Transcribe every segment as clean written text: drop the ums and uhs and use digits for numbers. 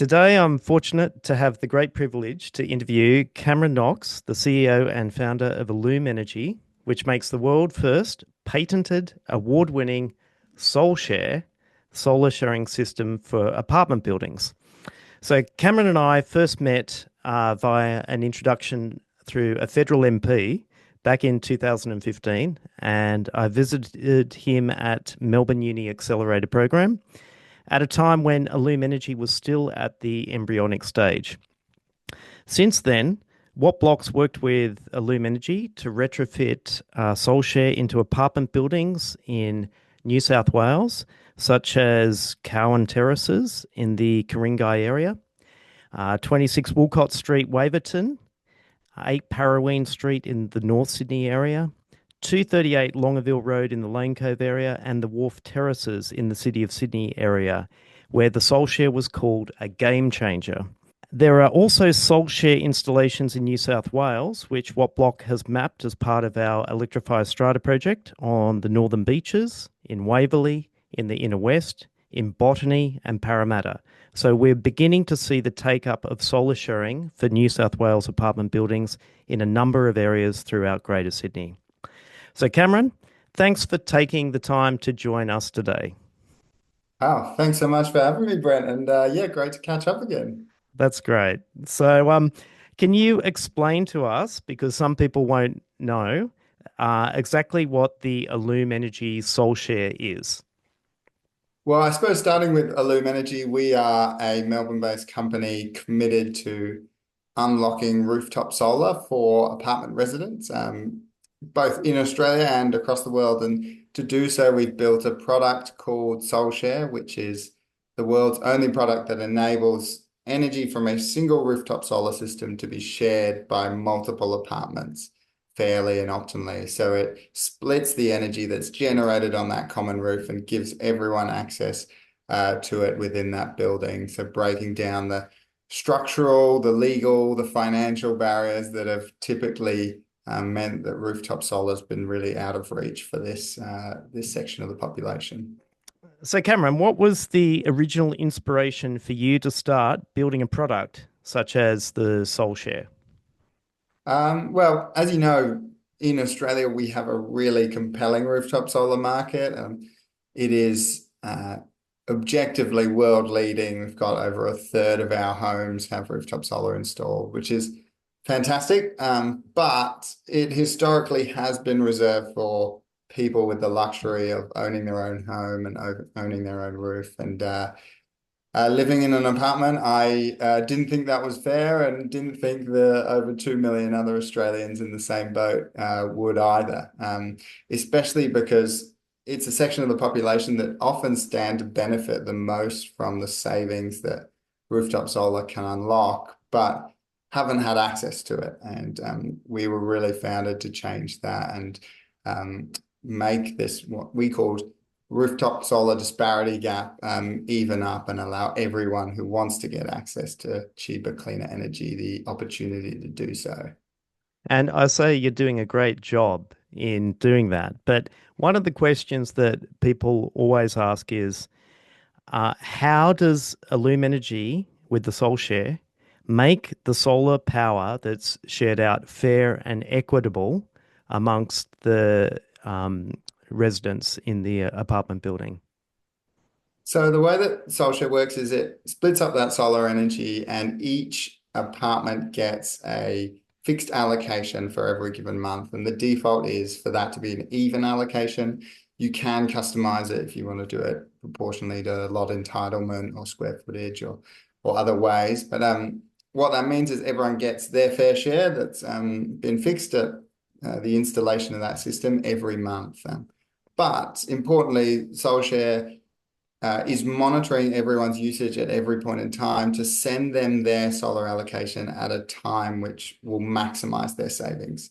Today, I'm fortunate to have the great privilege to interview Cameron Knox, the CEO and founder of Allume Energy, which makes the world first patented, award winning Solshare solar sharing system for apartment buildings. So, Cameron and I first met via an introduction through a federal MP back in 2015, and I visited him at Melbourne Uni Accelerator Program at a time when Allume Energy was still at the embryonic stage. Since then, Watt Blocks worked with Allume Energy to retrofit Solshare into apartment buildings in New South Wales, such as Cowan Terraces in the Ku-ring-gai area, 26 Woolcott Street, Waverton, 8 Parraween Street in the North Sydney area, 238 Longaville Road in the Lane Cove area, and the Wharf Terraces in the City of Sydney area, where the Solshare was called a game changer. There are also Solshare installations in New South Wales, which Watt Block has mapped as part of our Electrify Strata project on the Northern Beaches, in Waverley, in the Inner West, in Botany and Parramatta. So we're beginning to see the take-up of solar sharing for New South Wales apartment buildings in a number of areas throughout Greater Sydney. So Cameron, thanks for taking the time to join us today. Oh, thanks so much for having me, Brent. And yeah, great to catch up again. That's great. So can you explain to us, because some people won't know, exactly what the Allume Energy Solshare is? Well, I suppose starting with Allume Energy, we are a Melbourne-based company committed to unlocking rooftop solar for apartment residents, both in Australia and across the world. And to do so, we've built a product called Solshare, which is the world's only product that enables energy from a single rooftop solar system to be shared by multiple apartments fairly and optimally. So it splits the energy that's generated on that common roof and gives everyone access to it within that building. So breaking down the structural, the legal, the financial barriers that have typically meant that rooftop solar has been really out of reach for this section of the population. So Cameron, what was the original inspiration for you to start building a product such as the Solshare? Well, as you know, in Australia, we have a really compelling rooftop solar market. It is objectively world leading. We've got over a third of our homes have rooftop solar installed, which is fantastic. But it historically has been reserved for people with the luxury of owning their own home and owning their own roof. And living in an apartment, I didn't think that was fair and didn't think the over 2 million other Australians in the same boat would either, especially because it's a section of the population that often stand to benefit the most from the savings that rooftop solar can unlock, but haven't had access to it. And we were really founded to change that and make this what we called rooftop solar disparity gap even up and allow everyone who wants to get access to cheaper, cleaner energy the opportunity to do so. And I say you're doing a great job in doing that. But one of the questions that people always ask is, how does Allume Energy with the Solshare make the solar power that's shared out fair and equitable amongst the residents in the apartment building? So the way that Solskjaer works is it splits up that solar energy and each apartment gets a fixed allocation for every given month. And the default is for that to be an even allocation. You can customize it if you want to do it proportionally to lot entitlement or square footage or other ways. But what that means is everyone gets their fair share that's been fixed at the installation of that system every month. But importantly, Solskjaer is monitoring everyone's usage at every point in time to send them their solar allocation at a time which will maximize their savings.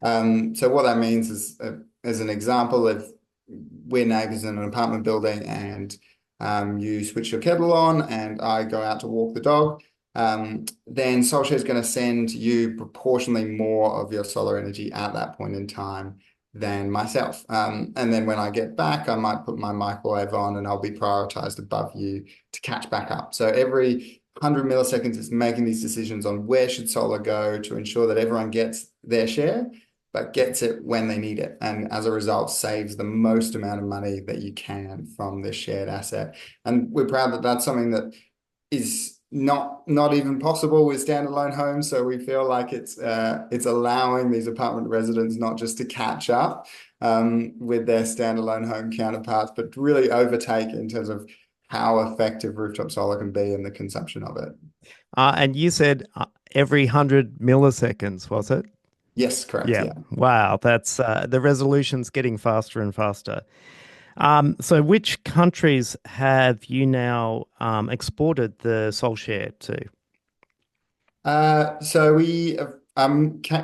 So what that means is, as an example, if we're neighbors in an apartment building and you switch your kettle on and I go out to walk the dog, then Solskjaer is going to send you proportionally more of your solar energy at that point in time than myself. And then when I get back, I might put my microwave on and I'll be prioritized above you to catch back up. So every 100 milliseconds is making these decisions on where should solar go to ensure that everyone gets their share, but gets it when they need it. And as a result, saves the most amount of money that you can from this shared asset. And we're proud that that's something that is not even possible with standalone homes. So we feel like it's allowing these apartment residents not just to catch up with their standalone home counterparts, but to really overtake in terms of how effective rooftop solar can be in the consumption of it. And you said every 100 milliseconds, was it? Yes, correct. Yeah. Yeah. Wow. That's the resolution's getting faster and faster. So which countries have you now exported the Solshare to? So we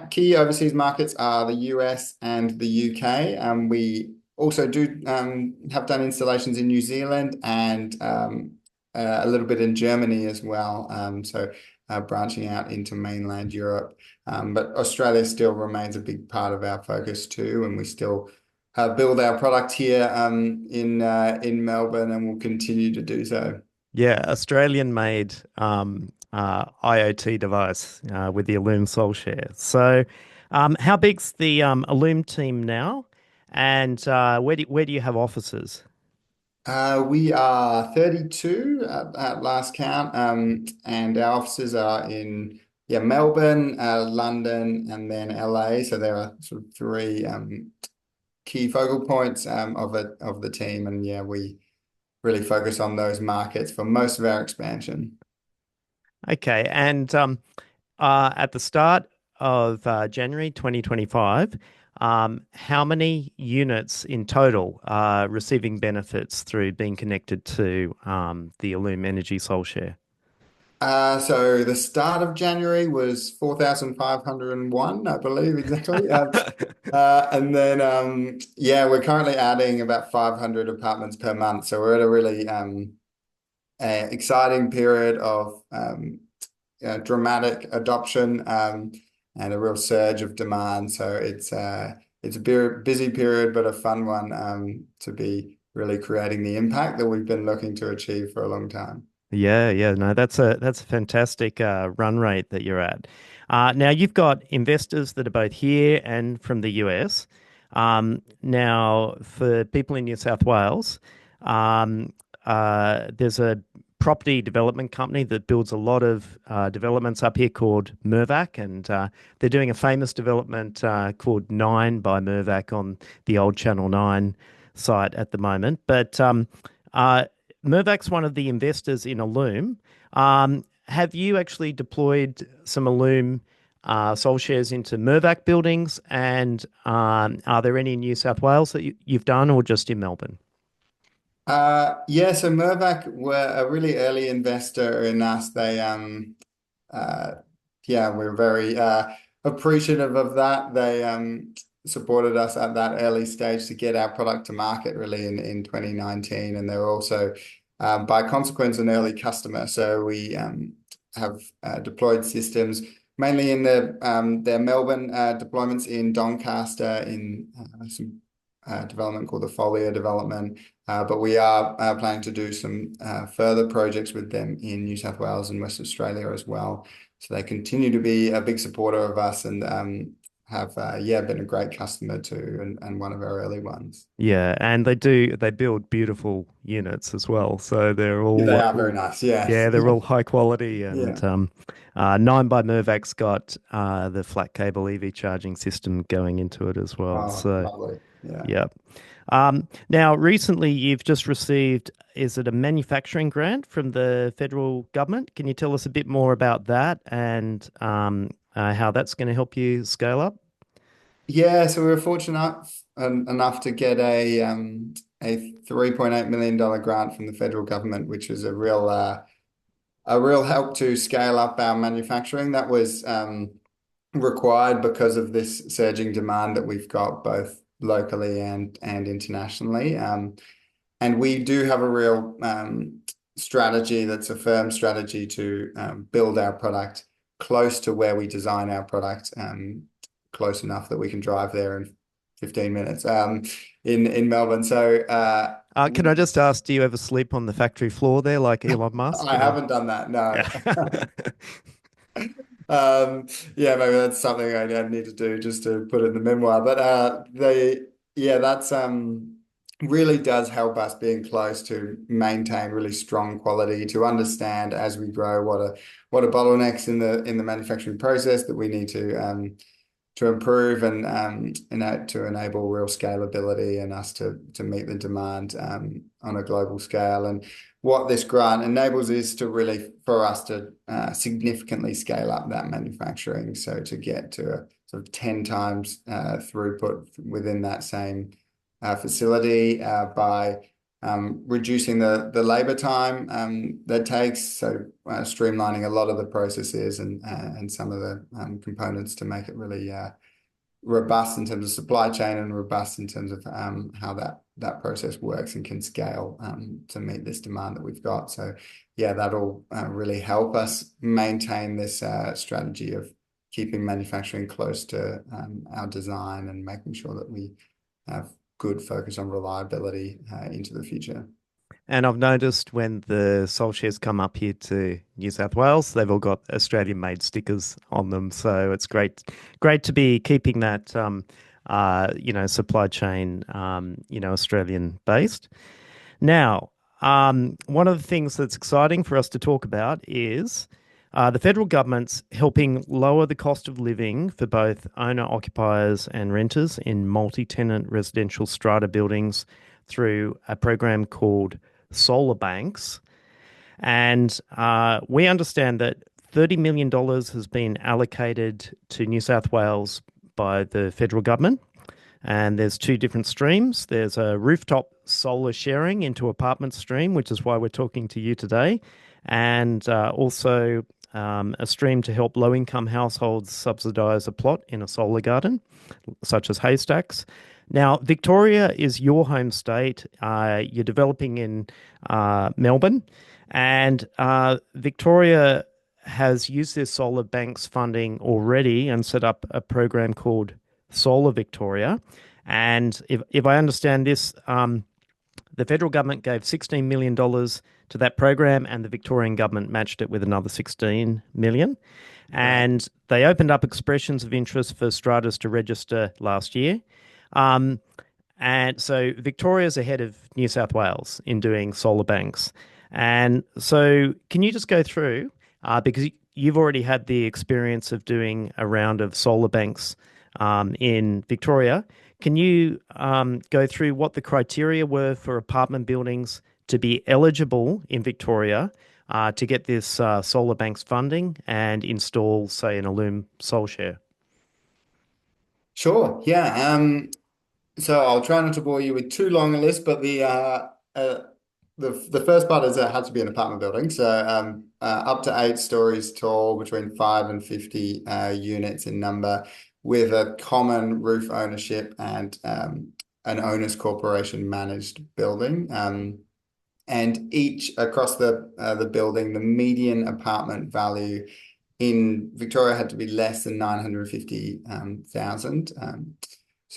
key overseas markets are the US and the UK. We also do have done installations in New Zealand and a little bit in Germany as well. Branching out into mainland Europe. But Australia still remains a big part of our focus too, and we still build our product here in Melbourne, and will continue to do so. Yeah, Australian-made IoT device with the Allume Solshare. So, how big's the Allume team now, and where do you have offices? We are 32 at last count, and our offices are in Melbourne, London, and then LA. So there are sort of three key focal points of the team, and yeah, we really focus on those markets for most of our expansion. Okay, and at the start of January 2025, how many units in total are receiving benefits through being connected to the Allume Energy Solshare? So the start of January was 4,501, I believe exactly. And then, yeah, we're currently adding about 500 apartments per month. So we're at a really exciting period of dramatic adoption and a real surge of demand. So it's a busy period, but a fun one to be really creating the impact that we've been looking to achieve for a long time. Yeah, yeah, no, that's a fantastic run rate that you're at. Now you've got investors that are both here and from the US. Now, for people in New South Wales, there's a property development company that builds a lot of developments up here called Mirvac, and they're doing a famous development called Nine by Mirvac on the old Channel 9 site at the moment. But uh, Mirvac's one of the investors in Allume. Have you actually deployed some Allume Sol shares into Mirvac buildings? And are there any in New South Wales that you've done, or just in Melbourne? Yeah, so Mirvac were a really early investor in us. Uh, yeah, we're very appreciative of that. They supported us at that early stage to get our product to market really in 2019. And they're also, by consequence, an early customer. So we have deployed systems mainly in their Melbourne deployments in Doncaster in some development called the Folia development. But we are planning to do some further projects with them in New South Wales and West Australia as well. So they continue to be a big supporter of us and have yeah been a great customer too and one of our early ones. Yeah, and they build beautiful units as well. So they're Yeah, all they are very nice. Yes. yeah, they're all high quality. Yeah. And Nine by Mirvac's got the flat cable EV charging system going into it as well. Oh, So lovely. Yeah. yeah. Now, recently you've just received, is it a manufacturing grant from the federal government? Can you tell us a bit more about that and how that's going to help you scale up? Yeah, so we were fortunate enough to get a $3.8 million grant from the federal government, which was a real help to scale up our manufacturing. That was required because of this surging demand that we've got both locally and internationally. And we do have a real strategy that's a firm strategy to build our product close to where we design our product, close enough that we can drive there in 15 minutes in Melbourne. So Can I just ask, do you ever sleep on the factory floor there like Elon Musk I or? haven't done that, no. Yeah. Um, yeah, maybe that's something I need to do just to put it in the memoir. But that's really does help us being close to maintain really strong quality, to understand as we grow what are bottlenecks in the manufacturing process that we need to improve and to enable real scalability and us to meet the demand on a global scale. And what this grant enables is to really for us to significantly scale up that manufacturing. So to get to a sort of 10 times throughput within that same facility by reducing the labor time that takes, so streamlining a lot of the processes and some of the components to make it really robust in terms of supply chain and robust in terms of how that process works and can scale to meet this demand that we've got. So yeah, that'll really help us maintain this strategy of keeping manufacturing close to our design and making sure that we have good focus on reliability into the future. And I've noticed when the Solshares come up here to New South Wales, they've all got Australian-made stickers on them. So it's great to be keeping that, supply chain, Australian-based. Now, one of the things that's exciting for us to talk about is the federal government's helping lower the cost of living for both owner-occupiers and renters in multi-tenant residential strata buildings through a program called Solar Banks. And we understand that $30 million has been allocated to New South Wales by the federal government. And there's two different streams. There's a rooftop solar sharing into apartment stream, which is why we're talking to you today, and also a stream to help low-income households subsidise a plot in a solar garden, such as haystacks. Now, Victoria is your home state. You're developing in Melbourne, and Victoria has used this solar banks funding already and set up a program called Solar Victoria. And if I understand this, the federal government gave $16 million to that program, and the Victorian government matched it with another 16 million. Right. And they opened up expressions of interest for stratas to register last year. Um, and so Victoria's ahead of New South Wales in doing solar banks. And so can you just go through, because you've already had the experience of doing a round of solar banks in Victoria. Can you go through what the criteria were for apartment buildings to be eligible in Victoria to get this solar banks funding and install, say, an Allume Solshare? Sure. Yeah. So I'll try not to bore you with too long a list, but the first part is it had to be an apartment building, so up to 8 stories tall, between 5 and 50 units in number, with a common roof ownership and an owners corporation managed building. And each across the building, the median apartment value in Victoria had to be less than 950,000.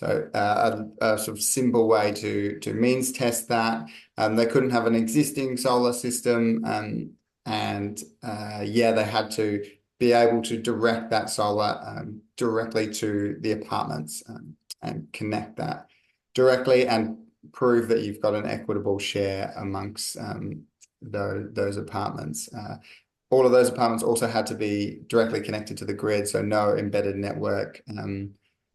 A sort of simple way to means test that. They couldn't have an existing solar system, they had to be able to direct that solar directly to the apartments and connect that directly and prove that you've got an equitable share amongst those apartments. All of those apartments also had to be directly connected to the grid, so no embedded network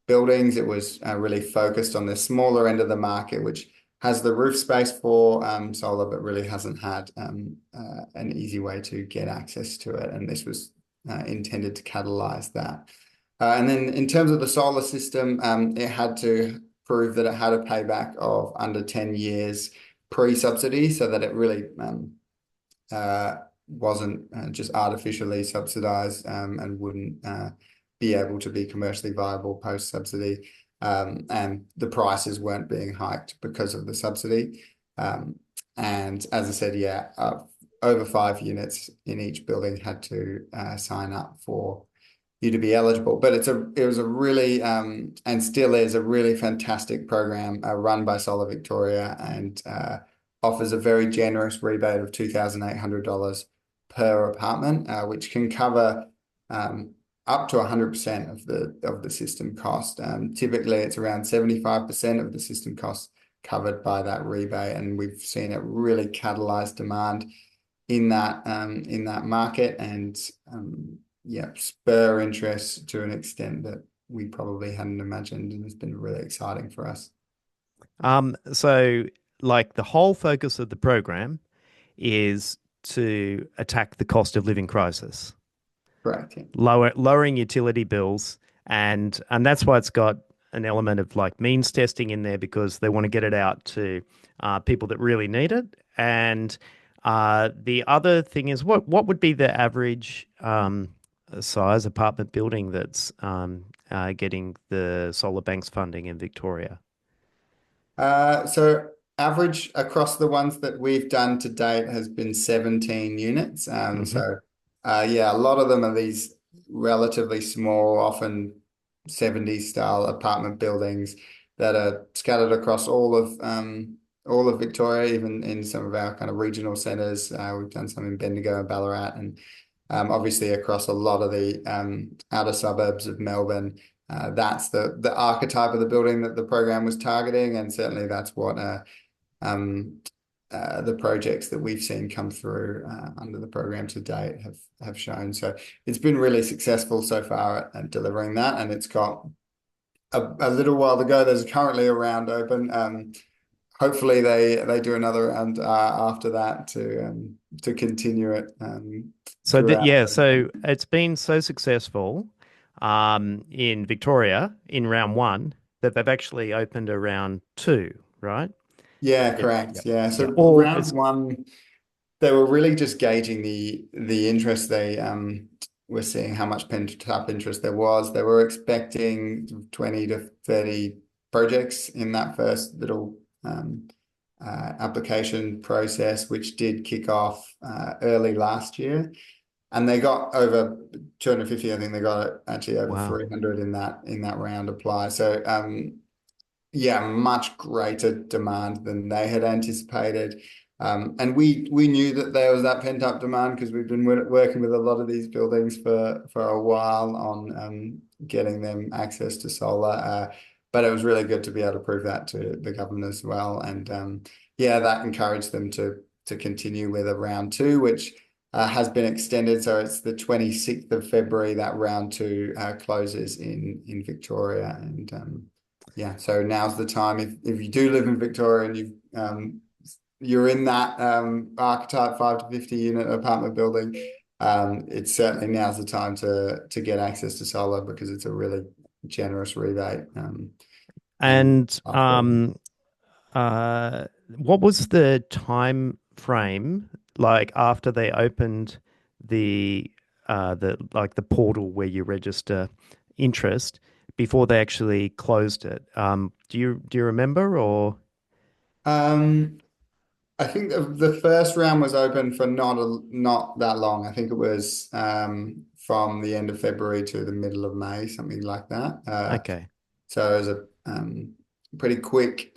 buildings. It was really focused on the smaller end of the market, which has the roof space for solar, but really hasn't had an easy way to get access to it. And this was intended to catalyze that. And then in terms of the solar system, it had to prove that it had a payback of under 10 years pre-subsidy, so that it really wasn't just artificially subsidized and wouldn't be able to be commercially viable post-subsidy. And the prices weren't being hiked because of the subsidy. And as I said, over 5 units in each building had to sign up for you to be eligible. But it was a really and still is a really fantastic program run by Solar Victoria and offers a very generous rebate of $2,800 per apartment, which can cover up to 100% of the system cost. Typically, it's around 75% of the system cost covered by that rebate, and we've seen it really catalyze demand in that market and yeah, spur interest to an extent that we probably hadn't imagined, and it's been really exciting for us. So like the whole focus of the program is to attack the cost of living crisis, Correct. Yeah. lowering utility bills, and that's why it's got an element of like means testing in there because they want to get it out to people that really need it. And the other thing is, what would be the average size apartment building that's getting the solar banks funding in Victoria? So average across the ones that we've done to date has been 17 units. Hmm. Yeah, a lot of them are these relatively small, often 70s style apartment buildings that are scattered across all of Victoria, even in some of our kind of regional centres. We've done some in Bendigo and Ballarat, and obviously across a lot of the outer suburbs of Melbourne. That's the archetype of the building that the program was targeting, and certainly that's what um, the projects that we've seen come through under the program to date have shown. So it's been really successful so far at delivering that, and it's got a little while to go. There's currently a round open. Hopefully they do another round after that to continue it So that throughout. yeah, so it's been so successful in Victoria in round one that they've actually opened a round two, right? Yeah, Yeah, correct. yeah, Yeah. yeah. So All round it's one, they were really just gauging the interest they were seeing how much pent-up interest there was. They were expecting 20 to 30 projects in that first little application process, which did kick off early last year. And they got over 250. I think they got actually over wow. 300 in that round apply. So yeah, much greater demand than they had anticipated. And we knew that there was that pent up demand because we've been working with a lot of these buildings for a while on getting them access to solar. But it was really good to be able to prove that to the government as well. And yeah, that encouraged them to continue with a round two, which has been extended. So it's the 26th of February that round two closes in Victoria. And yeah, so now's the time. If you do live in Victoria and you're in that archetype 5 to 50 unit apartment building, it's certainly now's the time to get access to solar because it's a really generous rebate. And And what was the time frame like after they opened the like the portal where you register interest before they actually closed it? Do you remember or um, I think the first round was open for not that long. I think it was from the end of February to the middle of May, something like that. okay. So it was a pretty quick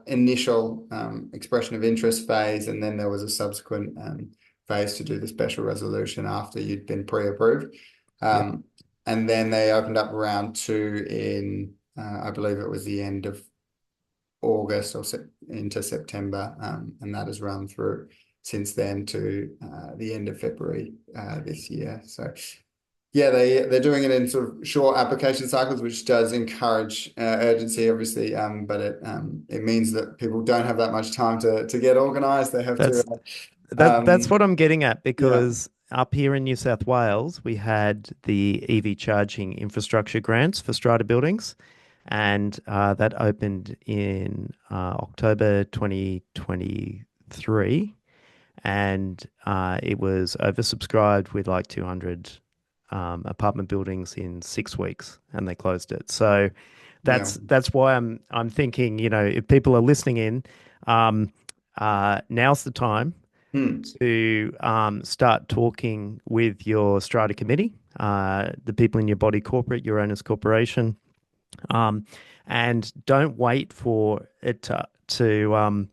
initial expression of interest phase, and then there was a subsequent phase to do the special resolution after you'd been pre-approved. Yep. Um, and then they opened up round two in, I believe it was the end of August or into September, and that has run through since then to the end of February this year. So yeah, they're doing it in sort of short application cycles, which does encourage urgency, obviously. But it means that people don't have that much time to get organised. They have to. That's that's what I'm getting at Yeah, because up here in New South Wales, we had the EV charging infrastructure grants for strata buildings, and that opened in October 2023, and it was oversubscribed with like 200 apartment buildings in 6 weeks, and they closed it. So yeah. that's why I'm thinking, if people are listening in, now's the time Hmm. to start talking with your strata committee the people in your body corporate, your owner's corporation. Um, and don't wait for it to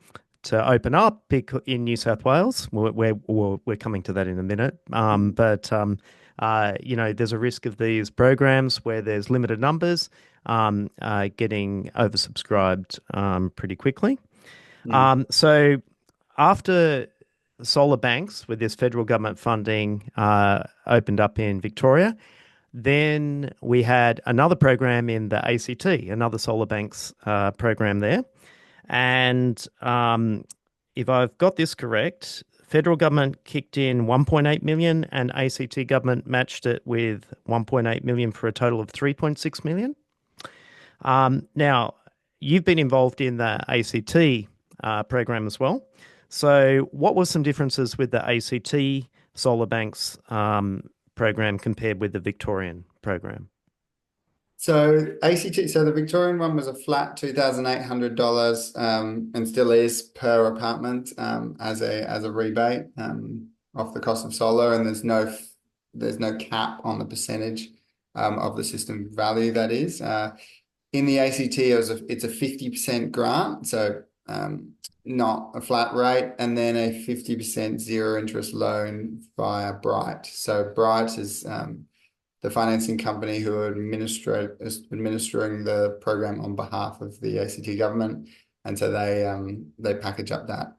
open up in New South Wales. We're coming to that in a minute. There's a risk of these programs where there's limited numbers getting oversubscribed pretty quickly. Mm. So after solar banks with this federal government funding opened up in Victoria, then we had another program in the ACT, another solar banks program there. And if I've got this correct, federal government kicked in 1.8 million and ACT government matched it with 1.8 million for a total of 3.6 million. Now, you've been involved in the ACT program as well. So, what were some differences with the ACT solar banks program compared with the Victorian program? So ACT, so the Victorian one was a flat $2,800 and still is per apartment as a rebate off the cost of solar, and there's no cap on the percentage of the system value that is. In the ACT, it's a 50% grant, so not a flat rate, and then a 50% zero interest loan via Bright. So Bright is the financing company who are administering the program on behalf of the ACT government. And so they package up that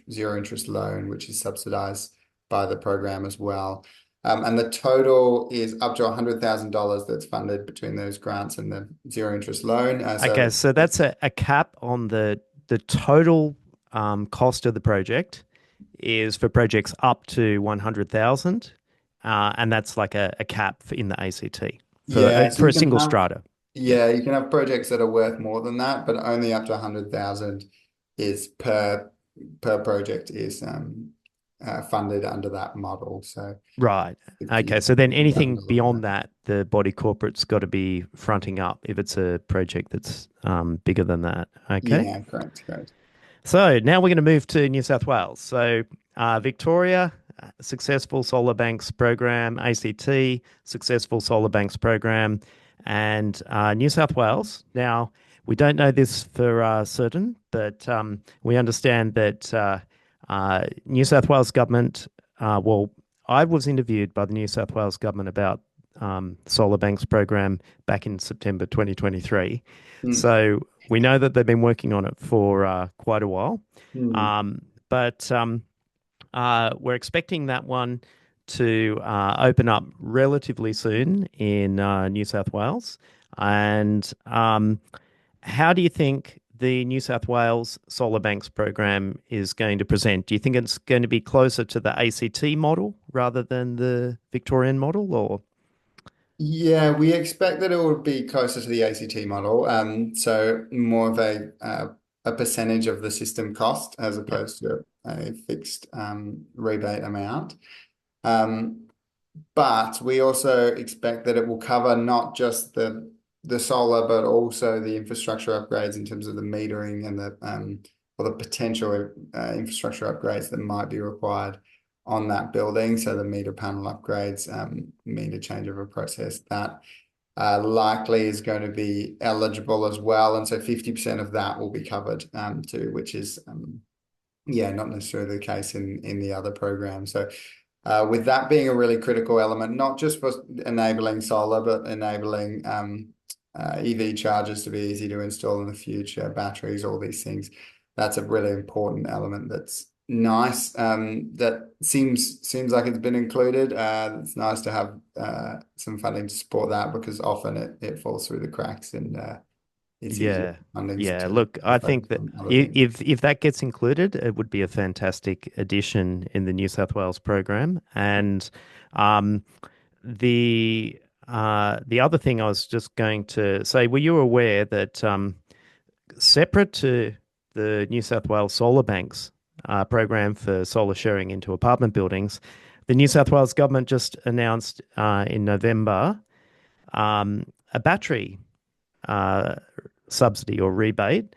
zero interest loan, which is subsidized by the program as well. And the total is up to $100,000 that's funded between those grants and the zero interest loan. Okay, so that's a cap on the total cost of the project is for projects up to 100,000, and that's like a cap in the ACT Yeah, so for you a can single have strata. Yeah. yeah, you can have projects that are worth more than that, but only up to 100,000 is per project is funded under that model. So Right. Okay. So then anything beyond that, the body corporate's got to be fronting up if it's a project that's bigger than that. Okay. Yeah, correct, correct. So now we're going to move to New South Wales. So Victoria, successful solar banks program, ACT, successful solar banks program, and New South Wales. Now, we don't know this for certain, but we understand that New South Wales government, I was interviewed by the New South Wales government about solar banks program back in September 2023. Mm, So we know that they've been working on it for quite a while, mm. but we're expecting that one to open up relatively soon in New South Wales. And how do you think the New South Wales Solar Banks program is going to present? Do you think it's going to be closer to the ACT model rather than the Victorian model, or? Yeah, we expect that it will be closer to the ACT model. So more of a percentage of the system cost as Yeah. opposed to a fixed rebate amount. Um, But we also expect that it will cover not just the solar, but also the infrastructure upgrades in terms of the metering and the or the potential infrastructure upgrades that might be required on that building. So the meter panel upgrades, meter changeover process, that likely is going to be eligible as well. And so 50% of that will be covered too, which is yeah, not necessarily the case in the other program. So with that being a really critical element, not just for enabling solar, but enabling EV chargers to be easy to install in the future, batteries, all these things. That's a really important element that's nice. That seems like it's been included. It's nice to have some funding to support that because often it falls through the cracks and it's easier Yeah. funding Yeah. to Look, I think focus that on other things. if that gets included, it would be a fantastic addition in the New South Wales program. And um, the other thing I was just going to say, were you aware that separate to the New South Wales Solar Banks program for solar sharing into apartment buildings, the New South Wales government just announced in November a battery uh, subsidy or rebate.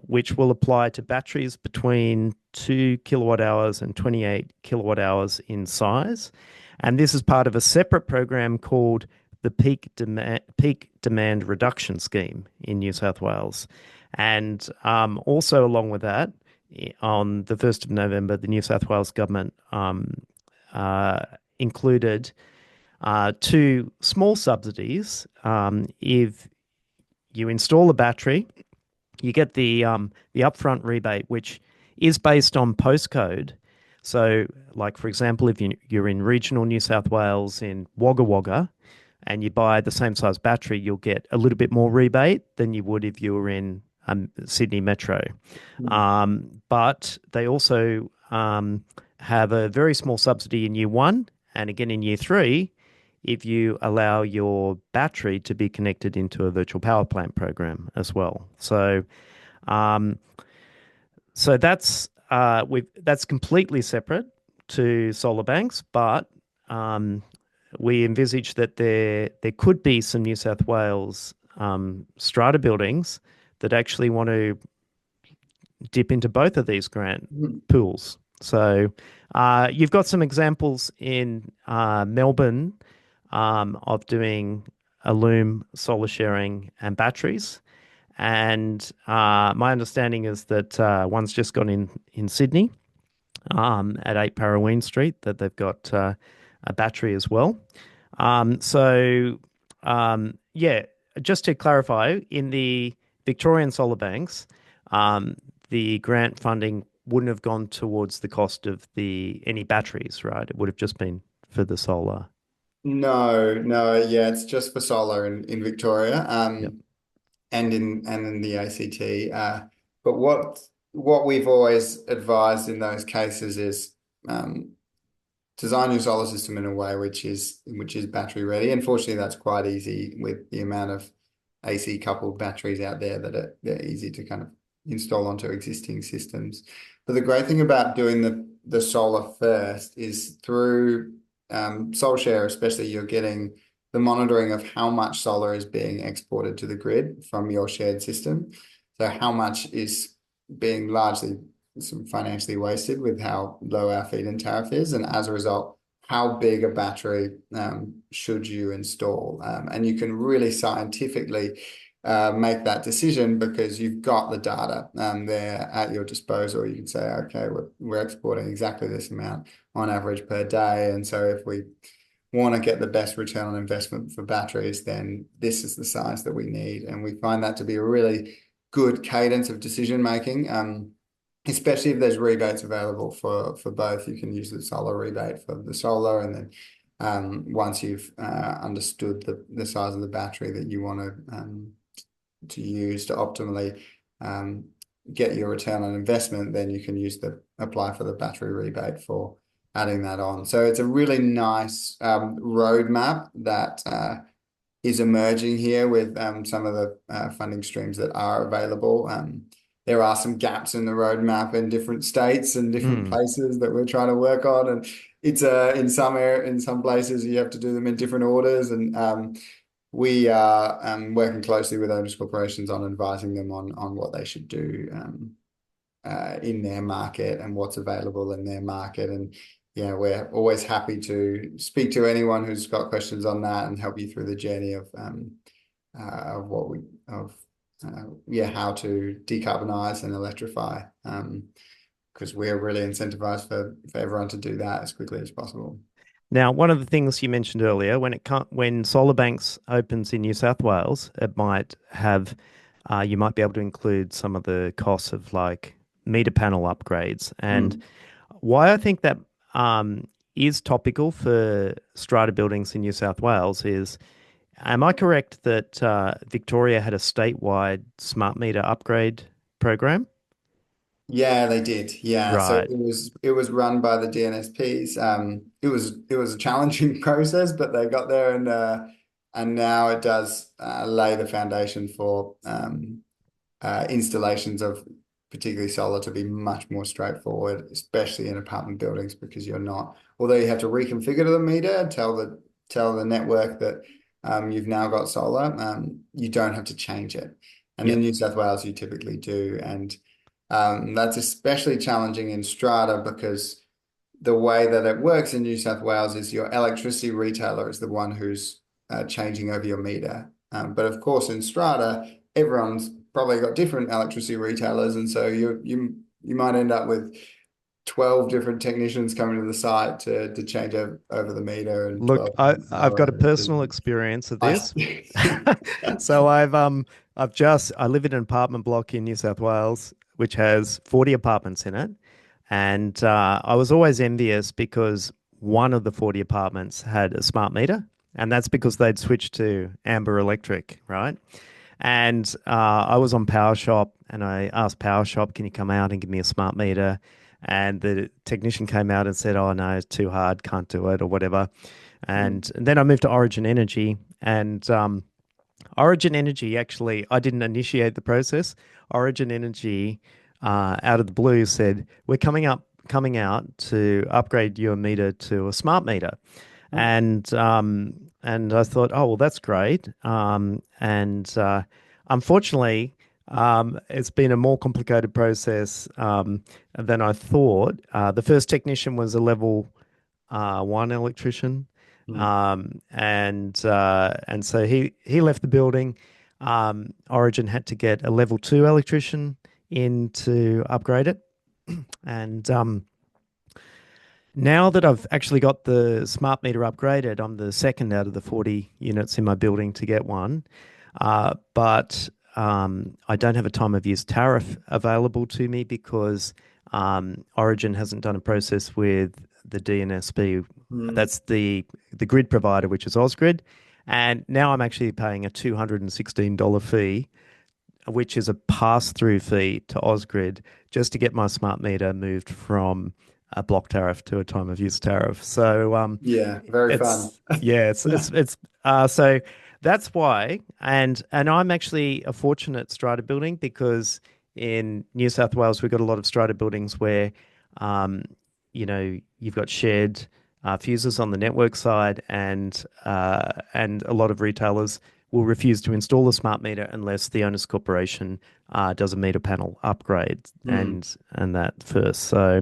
which will apply to batteries between 2 kilowatt hours and 28 kilowatt hours in size. And this is part of a separate program called the Peak Demand Reduction Scheme in New South Wales. And also, along with that, on the 1st of November, the New South Wales government included two small subsidies. If you install a battery, you get the upfront rebate, which is based on postcode. So, like for example, if you're in regional New South Wales in Wagga Wagga, and you buy the same size battery, you'll get a little bit more rebate than you would if you were in Sydney Metro. But they also have a very small subsidy in year one, and again in year three, if you allow your battery to be connected into a virtual power plant program as well. Um, so that's completely separate to solar banks, but we envisage that there could be some New South Wales strata buildings that actually want to dip into both of these grant pools. So you've got some examples in Melbourne of doing Allume solar sharing and batteries. And my understanding is that one's just gone in Sydney at 8 Parraween Street, that they've got a battery as well. Yeah, just to clarify, in the Victorian solar banks, the grant funding wouldn't have gone towards the cost of any batteries, right? It would have just been for the solar. No, no, yeah, it's just for solar in Victoria, Yep. and in the ACT. But what we've always advised in those cases is design your solar system in a way which is battery ready. Unfortunately, that's quite easy with the amount of AC coupled batteries out there that they're easy to kind of install onto existing systems. But the great thing about doing the solar first is through Solshare, especially, you're getting the monitoring of how much solar is being exported to the grid from your shared system. So how much is being largely financially wasted with how low our feed-in tariff is, and as a result, how big a battery should you install? And you can really scientifically make that decision because you've got the data there at your disposal. You can say, okay, we're exporting exactly this amount on average per day. And so if we want to get the best return on investment for batteries, then this is the size that we need. And we find that to be a really good cadence of decision making. Especially if there's rebates available for both. You can use the solar rebate for the solar, and then once you've understood the size of the battery that you want to use to optimally get your return on investment, then you can apply for the battery rebate for adding that on. So it's a really nice roadmap that is emerging here with some of the funding streams that are available. There are some gaps in the roadmap in different states and different places that we're trying to work on, and it's in some places you have to do them in different orders, and we are working closely with owners corporations on advising them on what they should do in their market and what's available in their market. And yeah, we're always happy to speak to anyone who's got questions on that and help you through the journey of how to decarbonize and electrify, because we're really incentivized for everyone to do that as quickly as possible. Now, one of the things you mentioned earlier, when Solar Banks opens in New South Wales, it might have you might be able to include some of the costs of like meter panel upgrades. And why I think that is topical for strata buildings in New South Wales is, am I correct that Victoria had a statewide smart meter upgrade program? Yeah, they did. Yeah, so Right. it was run by the DNSPs. It was a challenging process, but they got there, and now it does lay the foundation for installations of particularly solar to be much more straightforward, especially in apartment buildings, because although you have to reconfigure the meter, tell the network that you've now got solar, you don't have to change it. And in Yep. New South Wales, you typically do. And that's especially challenging in strata because the way that it works in New South Wales is your electricity retailer is the one who's changing over your meter. But of course, in strata, everyone's probably got different electricity retailers, and so you might end up with 12 different technicians coming to the site to change over the meter and Look, 12 I've got a installers. personal experience of I this. So I live in an apartment block in New South Wales, which has 40 apartments in it. And I was always envious because one of the 40 apartments had a smart meter, and that's because they'd switched to Amber Electric, right? And I was on Power Shop and I asked Power Shop, can you come out and give me a smart meter? And the technician came out and said, oh, no, it's too hard, can't do it, or whatever. And then I moved to Origin Energy, and Origin Energy actually, I didn't initiate the process. Origin Energy, out of the blue, said, we're coming out to upgrade your meter to a smart meter. And I thought, oh well, that's great. And unfortunately, it's been a more complicated process than I thought. The first technician was a level one electrician, and so he left the building. Origin had to get a level two electrician in to upgrade it, and now that I've actually got the smart meter upgraded, I'm the second out of the 40 units in my building to get one. But I don't have a time of use tariff available to me because Origin hasn't done a process with the DNSP. Mm. That's the grid provider, which is Ausgrid. And now I'm actually paying a $216 fee, which is a pass-through fee to Ausgrid, just to get my smart meter moved from a block tariff to a time of use tariff. So Yeah, very fun. it's yeah, so that's why, and I'm actually a fortunate strata building because in New South Wales we've got a lot of strata buildings where, um, you've got shared fuses on the network side, and a lot of retailers will refuse to install a smart meter unless the owner's corporation does a meter panel upgrade Mm. and that first. So,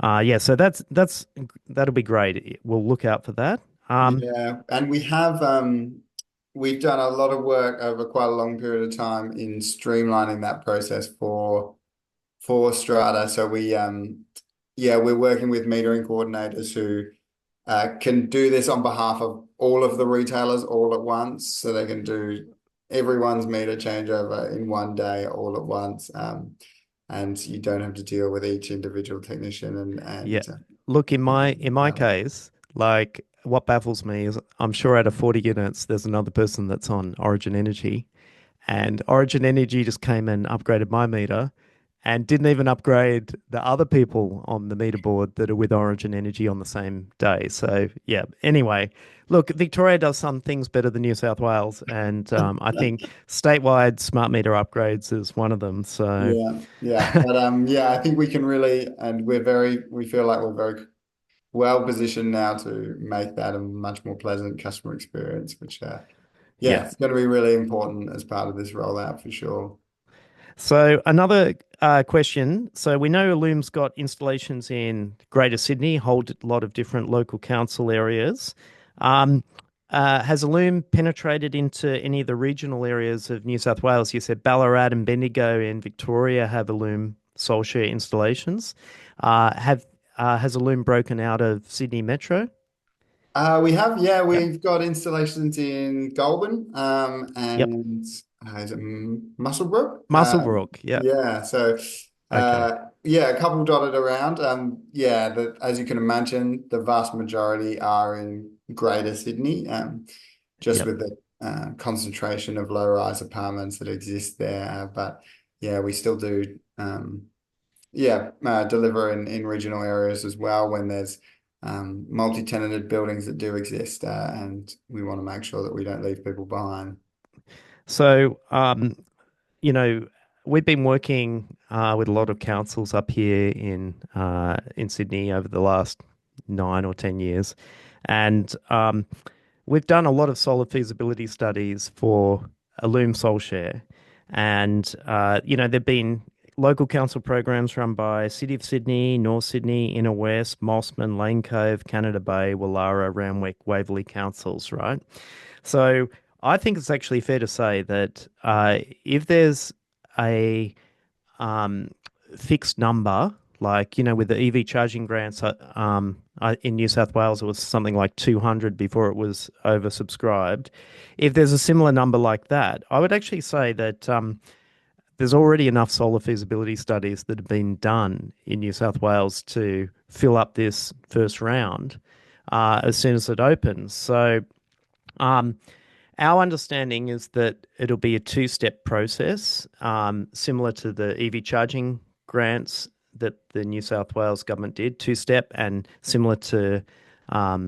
yeah, so that'll be great. We'll look out for that. Yeah, and we've done a lot of work over quite a long period of time in streamlining that process for Strata. So yeah, we're working with metering coordinators who can do this on behalf of all of the retailers all at once, so they can do everyone's meter changeover in one day all at once. And you don't have to deal with each individual technician Yeah. and Look, in my case, like what baffles me is I'm sure out of 40 units, there's another person that's on Origin Energy, and Origin Energy just came and upgraded my meter and didn't even upgrade the other people on the meter board that are with Origin Energy on the same day. So, yeah, anyway, look, Victoria does some things better than New South Wales, and I think statewide smart meter upgrades is one of them. So, Yeah, yeah. But yeah, I think we can really, and we feel like we're very well positioned now to make that a much more pleasant customer experience, which yeah. yeah, it's going to be really important as part of this rollout for sure. So another question. So we know Allume's got installations in Greater Sydney, hold a lot of different local council areas. Um, has Allume penetrated into any of the regional areas of New South Wales? You said Ballarat and Bendigo in Victoria have Allume Solshare installations. Have Has Allume broken out of Sydney Metro? Yeah, Yep. we've got installations in Goulburn, Yep. and is it Muswellbrook? Muswellbrook. Yep. Yeah, so Okay. yeah, a couple dotted around. Yeah, as you can imagine, the vast majority are in Greater Sydney, just Yep. with the concentration of low-rise apartments that exist there. But yeah, we still do. Yeah, deliver in regional areas as well when there's multi-tenanted buildings that do exist, and we want to make sure that we don't leave people behind. So, you know, we've been working with a lot of councils up here in Sydney over the last 9 or 10 years, and we've done a lot of solar feasibility studies for Allume Solshare. And, there've been local council programs run by City of Sydney, North Sydney, Inner West, Mosman, Lane Cove, Canada Bay, Wallara, Randwick, Waverley councils, right? So I think it's actually fair to say that if there's a um, fixed number, like, with the EV charging grants, in New South Wales, it was something like 200 before it was oversubscribed. If there's a similar number like that, I would actually say that there's already enough solar feasibility studies that have been done in New South Wales to fill up this first round as soon as it opens. So, um, our understanding is that it'll be a two-step process, similar to the EV charging grants that the New South Wales government did, two-step, and similar to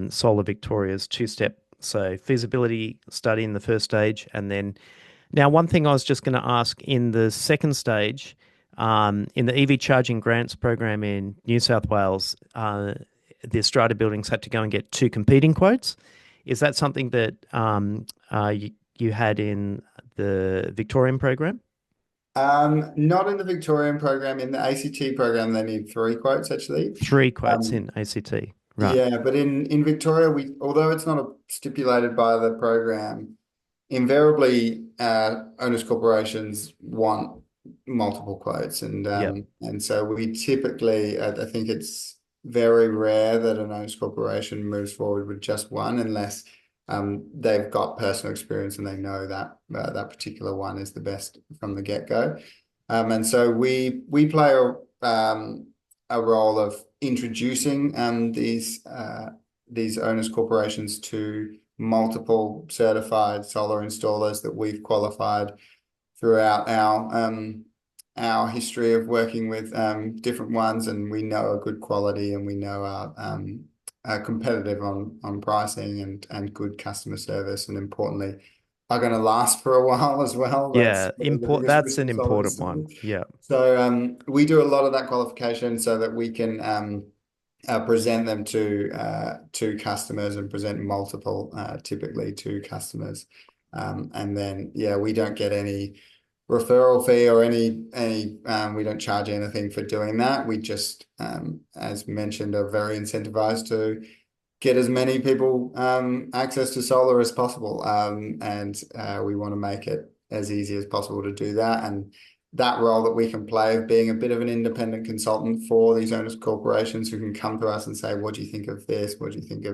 Solar Victoria's two-step. So feasibility study in the first stage, and then now one thing I was just going to ask in the second stage, in the EV charging grants program in New South Wales, the strata buildings had to go and get two competing quotes. Is that something that you had in the Victorian program? Not in the Victorian program. In the ACT program, they need three quotes actually. Three quotes Um, in ACT. Right. yeah, but in Victoria, although it's not stipulated by the program, invariably owners corporations want multiple quotes, and Yep. so we typically, I think it's very rare that an owners corporation moves forward with just one, unless they've got personal experience and they know that that particular one is the best from the get-go. And so we play a role of introducing these owners corporations to multiple certified solar installers that we've qualified throughout our history of working with different ones, and we know a good quality, and we know are competitive on pricing and good customer service, and importantly, are going to last for a while as well. That's Yeah. probably the biggest That's risk an of solar important one. installers. Yeah. So we do a lot of that qualification so that we can present them to customers and present multiple typically to customers, and then we don't get any referral fee or any we don't charge anything for doing that. We just as mentioned are very incentivized to get as many people access to solar as possible, and we want to make it as easy as possible to do that. And that role that we can play of being a bit of an independent consultant for these owners corporations who can come to us and say, what do you think of this? What do you think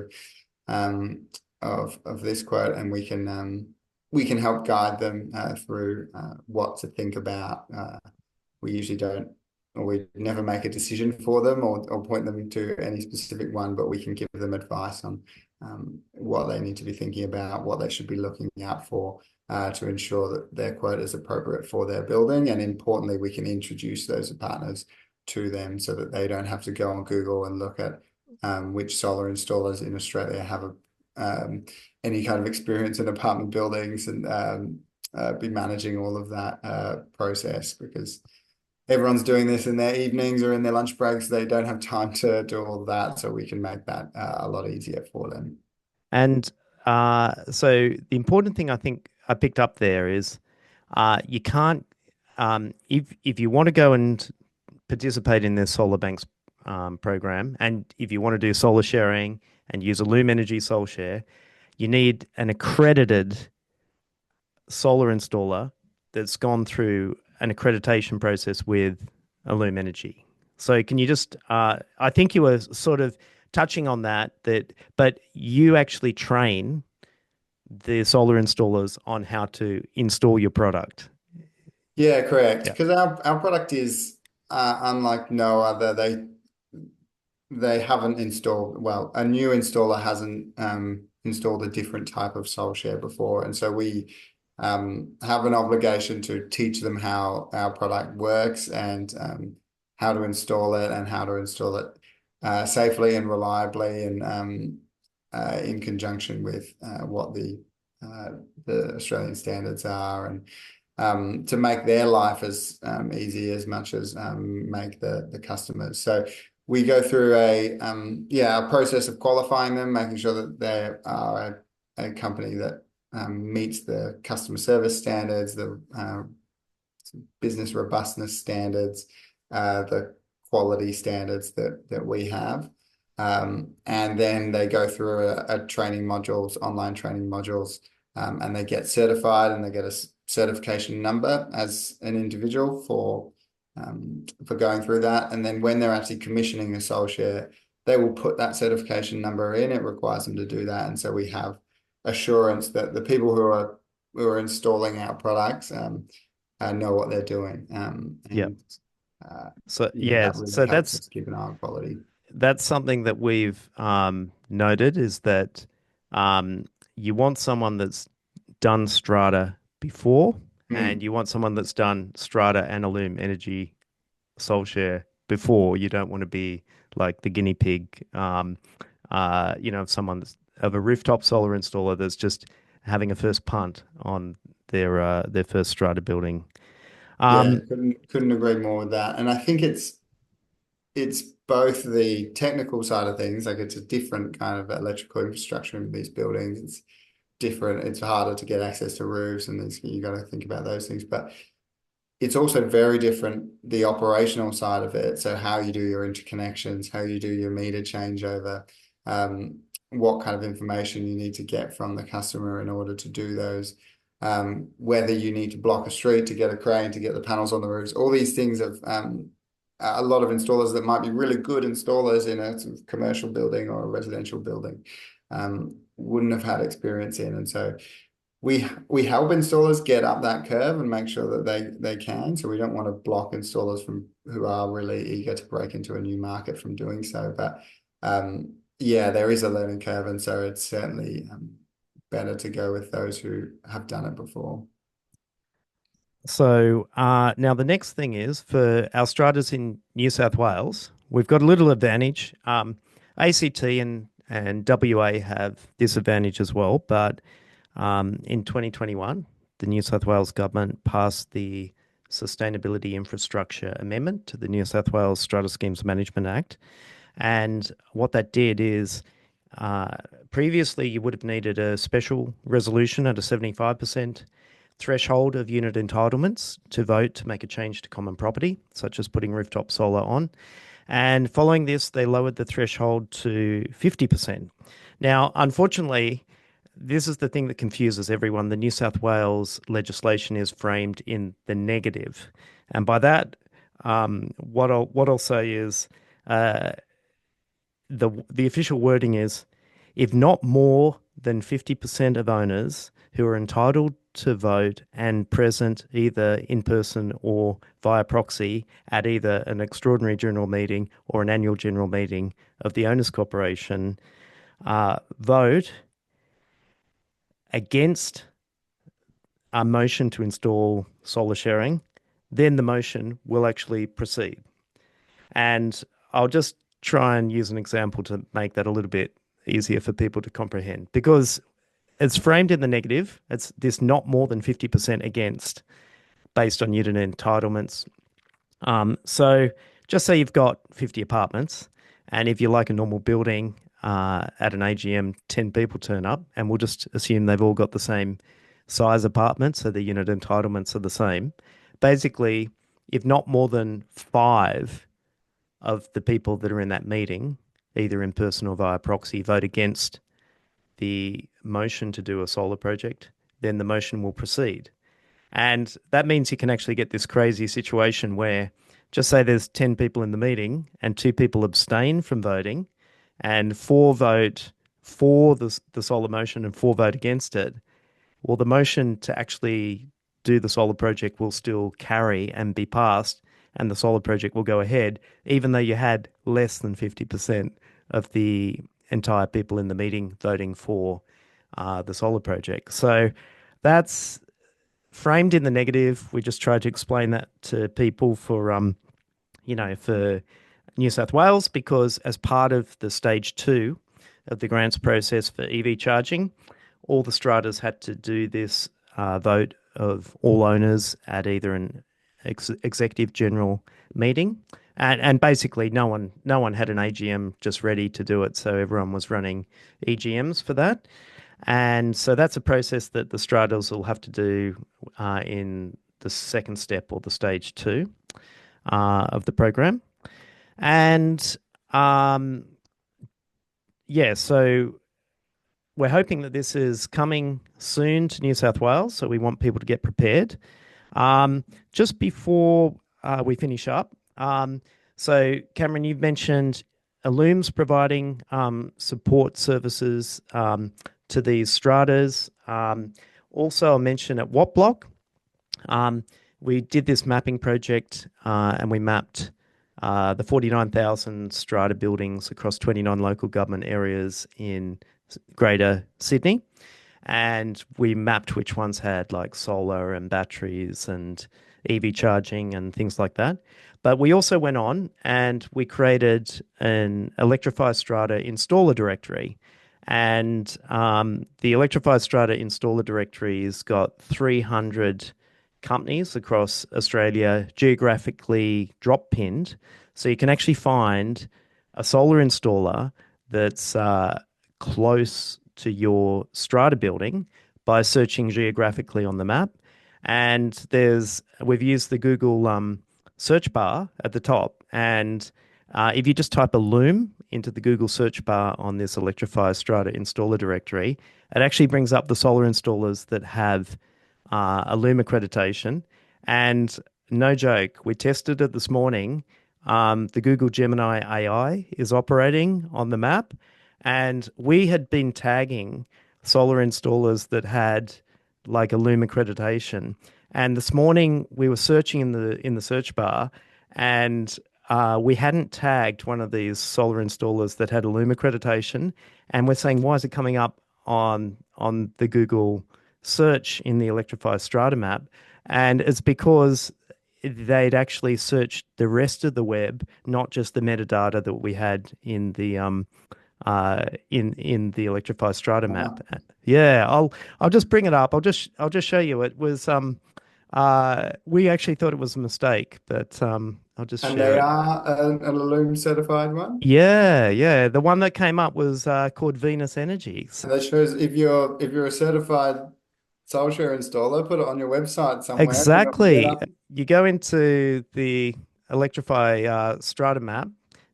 of this quote? And we can help guide them through what to think about. We usually don't, or we never make a decision for them or point them to any specific one, but we can give them advice on what they need to be thinking about, what they should be looking out for to ensure that their quote is appropriate for their building. And importantly, we can introduce those partners to them so that they don't have to go on Google and look at which solar installers in Australia have any kind of experience in apartment buildings and be managing all of that process, because everyone's doing this in their evenings or in their lunch breaks. They don't have time to do all of that, so we can make that a lot easier for them. And so the important thing I think I picked up there is you can't, if you want to go and participate in this solar banks program, and if you want to do solar sharing and use Allume Energy Solshare, you need an accredited solar installer that's gone through an accreditation process with Allume Energy. So can you just, I think you were sort of touching on but you actually train the solar installers on how to install your product. Yeah, correct. Yeah. Because our product is unlike no other. They haven't installed, well, a new installer hasn't installed a different type of Solshare before. And so we have an obligation to teach them how our product works and how to install it and how to install it safely and reliably, and in conjunction with what the Australian standards are, and to make their life as easy as much as make the customers. So we go through a process of qualifying them, making sure that they are a company that meets the customer service standards, the business robustness standards, the quality standards that we have. And then they go through a training modules, online training modules, and they get certified and they get a certification number as an individual for going through that. And then when they're actually commissioning a Solshare, they will put that certification number in. It requires them to do that. And so we have assurance that the people who are installing our products know what they're doing. Yeah. And So yeah, yeah, that really so helps us keep an eye on quality. that's something that we've noted is that you want someone that's done Strata before, and Mm. you want someone that's done Strata and Allume Energy Solshare before. You don't want to be like the guinea pig, of someone that's, of a rooftop solar installer that's just having a first punt on their first Strata building. Yeah, Um, couldn't agree more with that. And I think it's both the technical side of things, like it's a different kind of electrical infrastructure in these buildings. It's different. It's harder to get access to roofs, and you got to think about those things. But it's also very different, the operational side of it. So how you do your interconnections, how you do your meter changeover, what kind of information you need to get from the customer in order to do those, whether you need to block a street to get a crane to get the panels on the roofs. All these things of a lot of installers that might be really good installers in a sort of commercial building or a residential building wouldn't have had experience in. And so we help installers get up that curve and make sure that they can. So we don't want to block installers from who are really eager to break into a new market from doing so. But yeah, there is a learning curve, and so it's certainly better to go with those who have done it before. So now the next thing is for our stratas in New South Wales, we've got a little advantage. ACT and WA have this advantage as well, but in 2021, the New South Wales government passed the Sustainability Infrastructure Amendment to the New South Wales Strata Schemes Management Act. And what that did is previously you would have needed a special resolution at a 75% threshold of unit entitlements to vote to make a change to common property, such as putting rooftop solar on. And following this, they lowered the threshold to 50%. Now, unfortunately, this is the thing that confuses everyone. The New South Wales legislation is framed in the negative. And by that, what I'll say is the official wording is if not more than 50% of owners who are entitled to vote and present either in person or via proxy at either an extraordinary general meeting or an annual general meeting of the owners corporation vote against a motion to install solar sharing, then the motion will actually proceed. And I'll just try and use an example to make that a little bit easier for people to comprehend because it's framed in the negative. It's this not more than 50% against based on unit entitlements. So just say you've got 50 apartments, and if you're like a normal building at an AGM, 10 people turn up, and we'll just assume they've all got the same size apartment, so the unit entitlements are the same. Basically, if not more than five of the people that are in that meeting, either in person or via proxy, vote against the motion to do a solar project, then the motion will proceed. And that means you can actually get this crazy situation where just say there's 10 people in the meeting and two people abstain from voting and four vote for the solar motion and four vote against it. Well, the motion to actually do the solar project will still carry and be passed, and the solar project will go ahead, even though you had less than 50% of the entire people in the meeting voting for the solar project. So that's framed in the negative. We just tried to explain that to people for New South Wales, because as part of the stage 2 of the grants process for EV charging, all the stratas had to do this vote of all owners at either an executive general meeting, and basically no one had an AGM just ready to do it, so everyone was running EGMs for that. And so that's a process that the stratas will have to do in the second step or the stage two of the program. And um, yeah, so we're hoping that this is coming soon to New South Wales. So we want people to get prepared. Just before we finish up, so Cameron, you've mentioned Allume's providing support services to these stratas. Also, I'll mention at Watt Block, we did this mapping project and we mapped the 49,000 strata buildings across 29 local government areas in Greater Sydney. And we mapped which ones had like solar and batteries and EV charging and things like that. But we also went on and we created an Electrify Strata Installer Directory. And the Electrify Strata Installer Directory has got 300 companies across Australia geographically drop pinned. So you can actually find a solar installer that's close to your strata building by searching geographically on the map. And we've used the Google search bar at the top. And if you just type Allume into the Google search bar on this Electrify Strata Installer Directory, it actually brings up the solar installers that have Allume accreditation. And no joke, we tested it this morning. The Google Gemini AI is operating on the map, and we had been tagging solar installers that had like Allume accreditation. And this morning we were searching in the search bar, and we hadn't tagged one of these solar installers that had Allume accreditation. And we're saying, why is it coming up on the Google search in the Electrify Strata map? And it's because they'd actually searched the rest of the web, not just the metadata that we had in the in the Electrify Strata map. Wow. Yeah, I'll just bring it up. I'll just show you. It was we actually thought it was a mistake, but I'll just And share they it. are an Allume certified one. Yeah, yeah. The one that came up was called Venus Energy. And that shows if you're a certified Solshare installer, put it on your website somewhere. Put it on Exactly. GitHub. You go into the Electrify Strata map.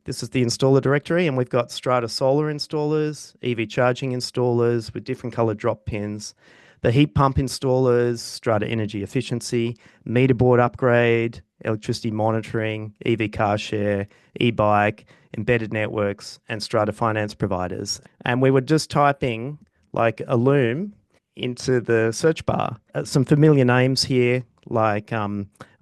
This is the installer directory, and we've got Strata solar installers, EV charging installers with different color drop pins, the heat pump installers, Strata energy efficiency, meter board upgrade, electricity monitoring, EV car share, e-bike, embedded networks, and Strata finance providers. And we were just typing like Allume into the search bar. Some familiar names here, like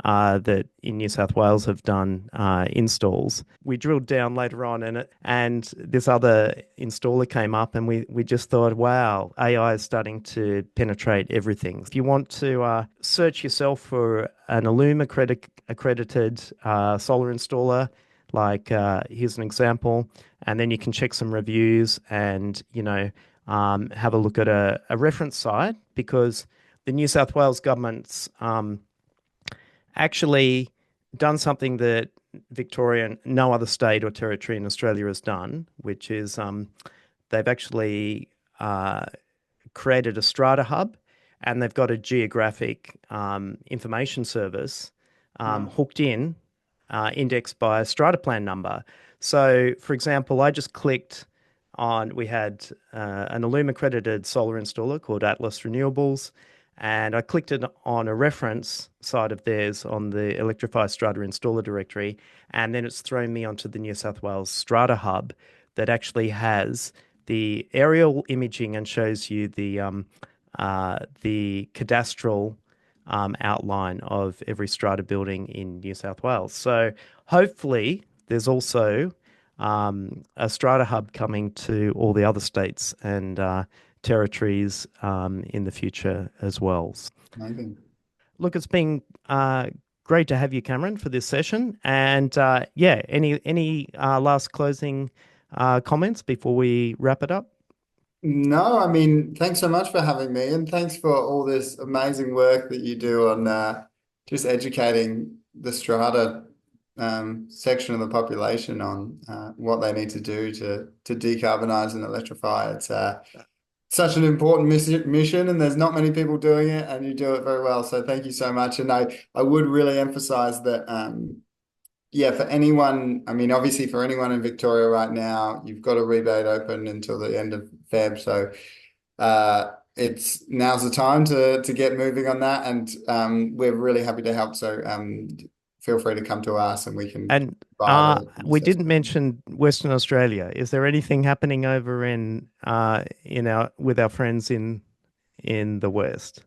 that in New South Wales have done installs. We drilled down later on, and this other installer came up, and we just thought, wow, AI is starting to penetrate everything. If you want to search yourself for an Allume accredited solar installer, like here's an example, and then you can check some reviews and have a look at a reference site, because the New South Wales government's actually done something that Victorian, no other state or territory in Australia has done, which is they've actually created a strata hub, and they've got a geographic information service Wow. hooked in, indexed by a strata plan number. So, for example, I just clicked on, we had an Allume accredited solar installer called Atlas Renewables, and I clicked it on a reference side of theirs on the Electrify Strata Installer Directory, and then it's thrown me onto the New South Wales Strata Hub that actually has the aerial imaging and shows you the cadastral outline of every strata building in New South Wales. So hopefully there's also a strata hub coming to all the other states and territories in the future as well. Amazing. Look, it's been great to have you, Cameron, for this session. And yeah, any last closing comments before we wrap it up? No, I mean, thanks so much for having me, and thanks for all this amazing work that you do on just educating the strata section of the population on what they need to do to decarbonize and electrify. such an important mission, and there's not many people doing it, and you do it very well. So thank you so much. And I would really emphasize that, yeah, for anyone, I mean, obviously for anyone in Victoria right now, you've got a rebate open until the end of Feb. So it's now's the time to get moving on that, and we're really happy to help. So feel free to come to us, and we can And provide all the we assessment. didn't mention Western Australia. Is there anything happening over in our with our friends in the West?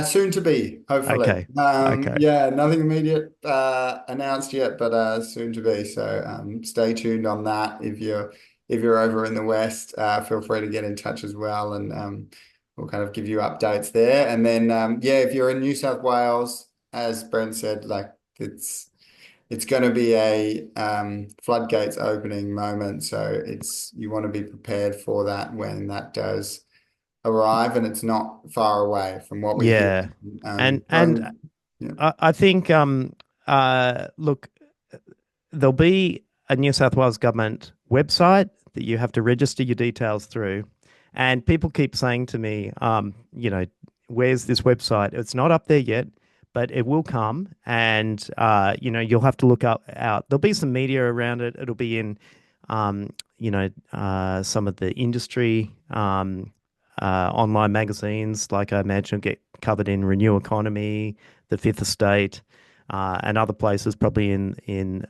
Soon to be, hopefully. Okay. Okay. Yeah, nothing immediate announced yet, but soon to be. So stay tuned on that. If you're over in the West, feel free to get in touch as well, and we'll kind of give you updates there. And then yeah, if you're in New South Wales, as Brent said, like it's going to be a floodgates opening moment. So it's you want to be prepared for that when that does arrive, and it's not far away from what we hear. Yeah. And Growing, yeah. I think look, there'll be a New South Wales government website that you have to register your details through. And people keep saying to me, where's this website? It's not up there yet, but it will come. And, you'll have to look out. There'll be some media around it. It'll be in, some of the industry online magazines, like I imagine, will get covered in Renew Economy, the Fifth Estate, and other places, probably in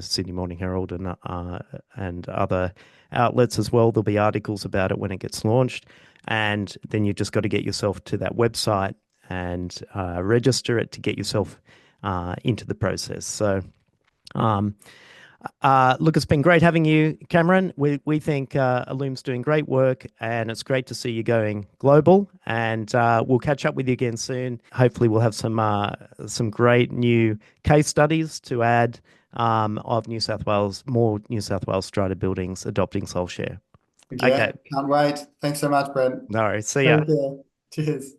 Sydney Morning Herald and other outlets as well. There'll be articles about it when it gets launched, and then you just got to get yourself to that website and register it to get yourself into the process. So. Um, Look, it's been great having you, Cameron. We think Allume's doing great work, and it's great to see you going global. And we'll catch up with you again soon. Hopefully, we'll have some great new case studies to add of New South Wales, more New South Wales strata buildings adopting Solshare. Yeah, Okay, can't wait. Thanks so much, Brent. no worries. See ya. Take care. Cheers.